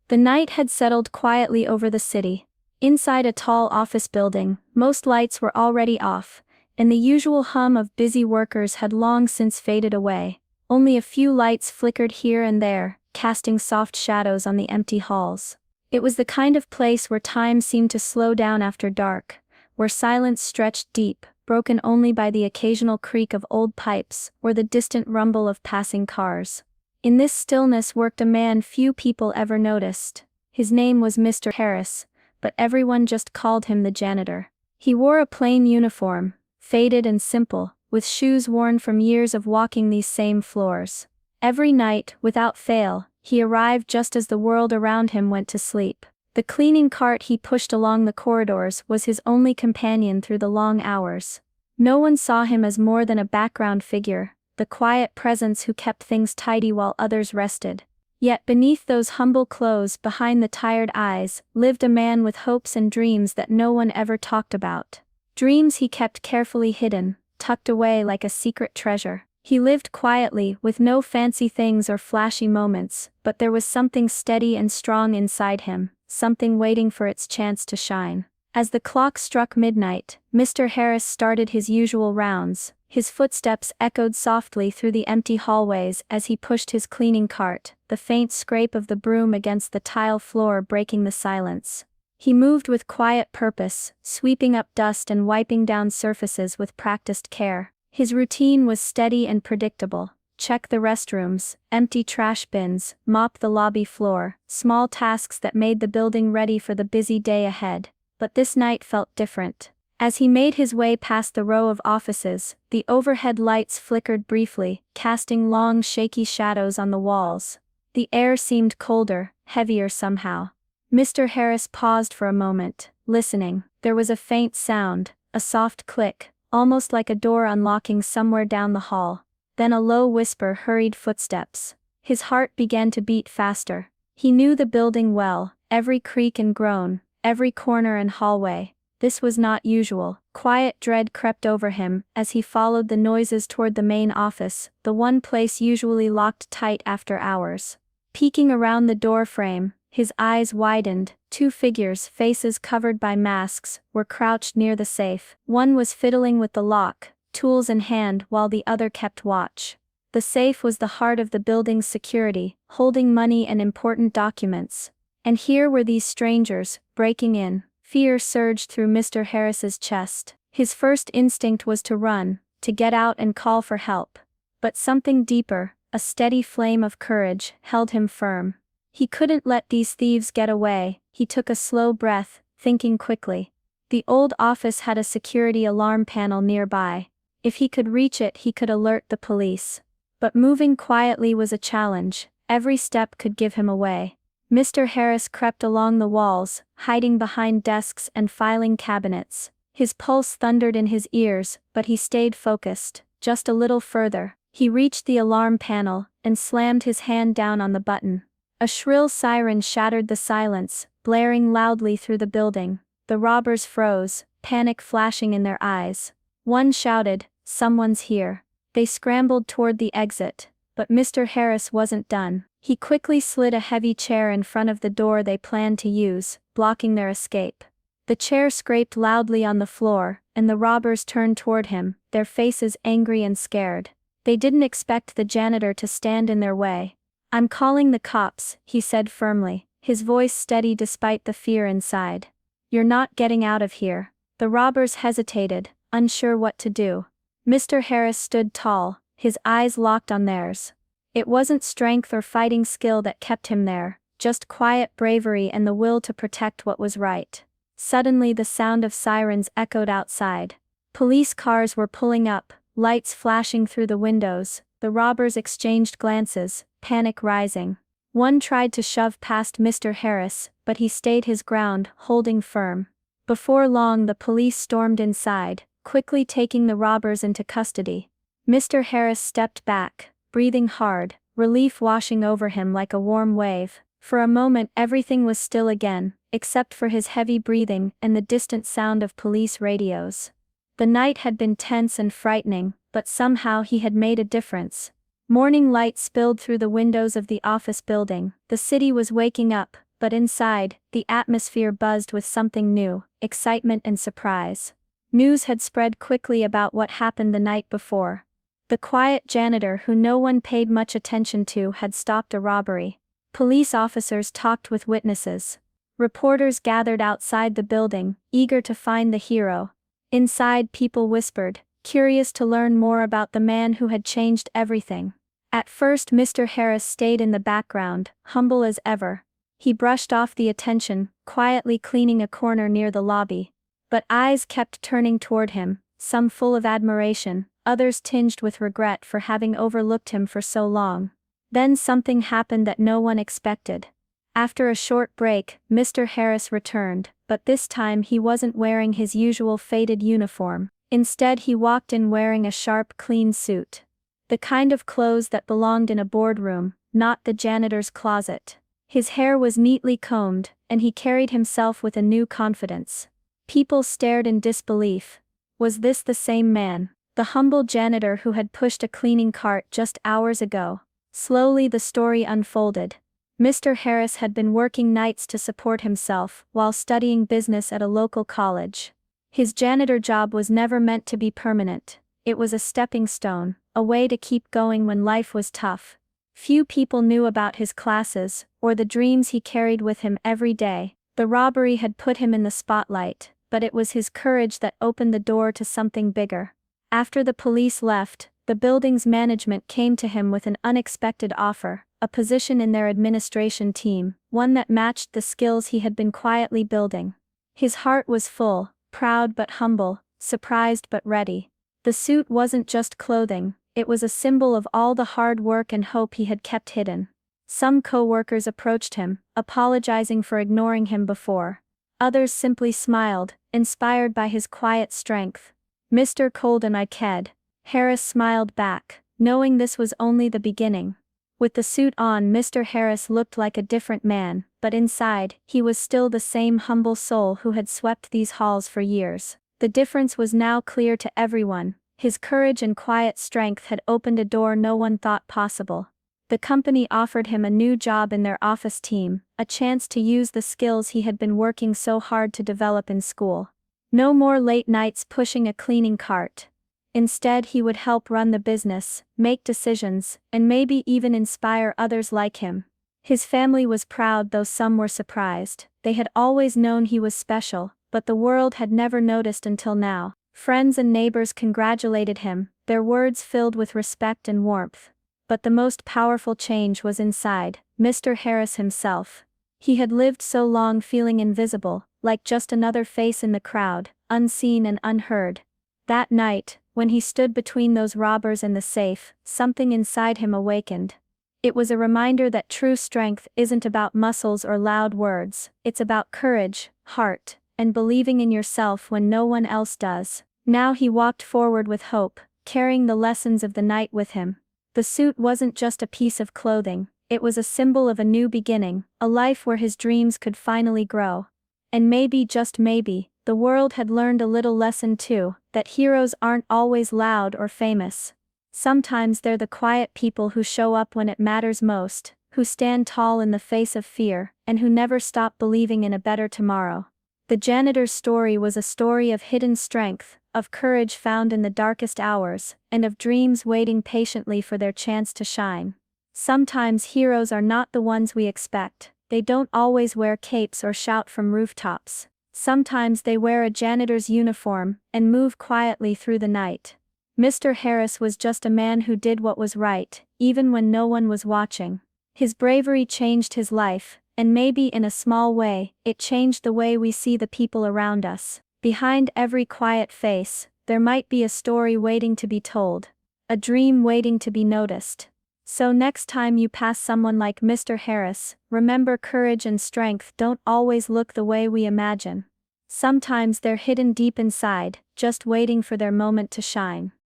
The night had settled quietly over the city. Inside a tall office building, most lights were already off, and the usual hum of busy workers had long since faded away. Only a few lights flickered here and there, casting soft shadows on the empty halls. It was the kind of place where time seemed to slow down after dark, where silence stretched deep, broken only by the occasional creak of old pipes or the distant rumble of passing cars. In this stillness worked a man few people ever noticed. His name was Mr. Harris, but everyone just called him the janitor. He wore a plain uniform, faded and simple, with shoes worn from years of walking these same floors. Every night, without fail, he arrived just as the world around him went to sleep. The cleaning cart he pushed along the corridors was his only companion through the long hours. No one saw him as more than a background figure, the quiet presence who kept things tidy while others rested. Yet beneath those humble clothes, behind the tired eyes, lived a man with hopes and dreams that no one ever talked about. Dreams he kept carefully hidden, tucked away like a secret treasure. He lived quietly, with no fancy things or flashy moments, but there was something steady and strong inside him, something waiting for its chance to shine. As the clock struck midnight, Mr. Harris started his usual rounds. His footsteps echoed softly through the empty hallways as he pushed his cleaning cart, the faint scrape of the broom against the tile floor breaking the silence. He moved with quiet purpose, sweeping up dust and wiping down surfaces with practiced care. His routine was steady and predictable. Check the restrooms, empty trash bins, mop the lobby floor, small tasks that made the building ready for the busy day ahead. But this night felt different. As he made his way past the row of offices, the overhead lights flickered briefly, casting long shaky shadows on the walls. The air seemed colder, heavier somehow. Mr. Harris paused for a moment, listening. There was a faint sound, a soft click, almost like a door unlocking somewhere down the hall. Then a low whisper, hurried footsteps. His heart began to beat faster. He knew the building well, every creak and groan, every corner and hallway. This was not usual. Quiet dread crept over him as he followed the noises toward the main office, the one place usually locked tight after hours. Peeking around the doorframe, his eyes widened. Two figures, faces covered by masks, were crouched near the safe. One was fiddling with the lock, tools in hand, while the other kept watch. The safe was the heart of the building's security, holding money and important documents. And here were these strangers, breaking in. Fear surged through Mr. Harris's chest. His first instinct was to run, to get out and call for help. But something deeper, a steady flame of courage, held him firm. He couldn't let these thieves get away. He took a slow breath, thinking quickly. The old office had a security alarm panel nearby. If he could reach it, he could alert the police. But moving quietly was a challenge. Every step could give him away. Mr. Harris crept along the walls, hiding behind desks and filing cabinets. His pulse thundered in his ears, but he stayed focused. Just a little further, he reached the alarm panel and slammed his hand down on the button. A shrill siren shattered the silence, blaring loudly through the building. The robbers froze, panic flashing in their eyes. One shouted, "Someone's here." They scrambled toward the exit, but Mr. Harris wasn't done. He quickly slid a heavy chair in front of the door they planned to use, blocking their escape. The chair scraped loudly on the floor, and the robbers turned toward him, their faces angry and scared. They didn't expect the janitor to stand in their way. "I'm calling the cops," he said firmly, his voice steady despite the fear inside. "You're not getting out of here." The robbers hesitated, unsure what to do. Mr. Harris stood tall, his eyes locked on theirs. It wasn't strength or fighting skill that kept him there, just quiet bravery and the will to protect what was right. Suddenly the sound of sirens echoed outside. Police cars were pulling up, lights flashing through the windows. The robbers exchanged glances, panic rising. One tried to shove past Mr. Harris, but he stayed his ground, holding firm. Before long the police stormed inside, quickly taking the robbers into custody. Mr. Harris stepped back, breathing hard, relief washing over him like a warm wave. For a moment everything was still again, except for his heavy breathing and the distant sound of police radios. The night had been tense and frightening, but somehow he had made a difference. Morning light spilled through the windows of the office building. The city was waking up, but inside, the atmosphere buzzed with something new, excitement and surprise. News had spread quickly about what happened the night before. The quiet janitor who no one paid much attention to had stopped a robbery. Police officers talked with witnesses. Reporters gathered outside the building, eager to find the hero. Inside, people whispered, curious to learn more about the man who had changed everything. At first, Mr. Harris stayed in the background, humble as ever. He brushed off the attention, quietly cleaning a corner near the lobby. But eyes kept turning toward him, some full of admiration, others tinged with regret for having overlooked him for so long. Then something happened that no one expected. After a short break, Mr. Harris returned, but this time he wasn't wearing his usual faded uniform. Instead, he walked in wearing a sharp, clean suit. The kind of clothes that belonged in a boardroom, not the janitor's closet. His hair was neatly combed, and he carried himself with a new confidence. People stared in disbelief. Was this the same man, the humble janitor who had pushed a cleaning cart just hours ago? Slowly the story unfolded. Mr. Harris had been working nights to support himself while studying business at a local college. His janitor job was never meant to be permanent. It was a stepping stone, a way to keep going when life was tough. Few people knew about his classes, or the dreams he carried with him every day. The robbery had put him in the spotlight, but it was his courage that opened the door to something bigger. After the police left, the building's management came to him with an unexpected offer, a position in their administration team, one that matched the skills he had been quietly building. His heart was full, proud but humble, surprised but ready. The suit wasn't just clothing, it was a symbol of all the hard work and hope he had kept hidden. Some co-workers approached him, apologizing for ignoring him before. Others simply smiled, inspired by his quiet strength. Mr. Colden, I ked. Harris smiled back, knowing this was only the beginning. With the suit on, Mr. Harris looked like a different man, but inside, he was still the same humble soul who had swept these halls for years. The difference was now clear to everyone. His courage and quiet strength had opened a door no one thought possible. The company offered him a new job in their office team, a chance to use the skills he had been working so hard to develop in school. No more late nights pushing a cleaning cart. Instead, he would help run the business, make decisions, and maybe even inspire others like him. His family was proud, though some were surprised. They had always known he was special, but the world had never noticed until now. Friends and neighbors congratulated him, their words filled with respect and warmth. But the most powerful change was inside, Mr. Harris himself. He had lived so long feeling invisible, like just another face in the crowd, unseen and unheard. That night, when he stood between those robbers and the safe, something inside him awakened. It was a reminder that true strength isn't about muscles or loud words, it's about courage, heart, and believing in yourself when no one else does. Now he walked forward with hope, carrying the lessons of the night with him. The suit wasn't just a piece of clothing, it was a symbol of a new beginning, a life where his dreams could finally grow. And maybe, just maybe, the world had learned a little lesson too, that heroes aren't always loud or famous. Sometimes they're the quiet people who show up when it matters most, who stand tall in the face of fear, and who never stop believing in a better tomorrow. The janitor's story was a story of hidden strength, of courage found in the darkest hours, and of dreams waiting patiently for their chance to shine. Sometimes heroes are not the ones we expect. They don't always wear capes or shout from rooftops. Sometimes they wear a janitor's uniform and move quietly through the night. Mr. Harris was just a man who did what was right, even when no one was watching. His bravery changed his life, and maybe in a small way, it changed the way we see the people around us. Behind every quiet face, there might be a story waiting to be told. A dream waiting to be noticed. So next time you pass someone like Mr. Harris, remember, courage and strength don't always look the way we imagine. Sometimes they're hidden deep inside, just waiting for their moment to shine.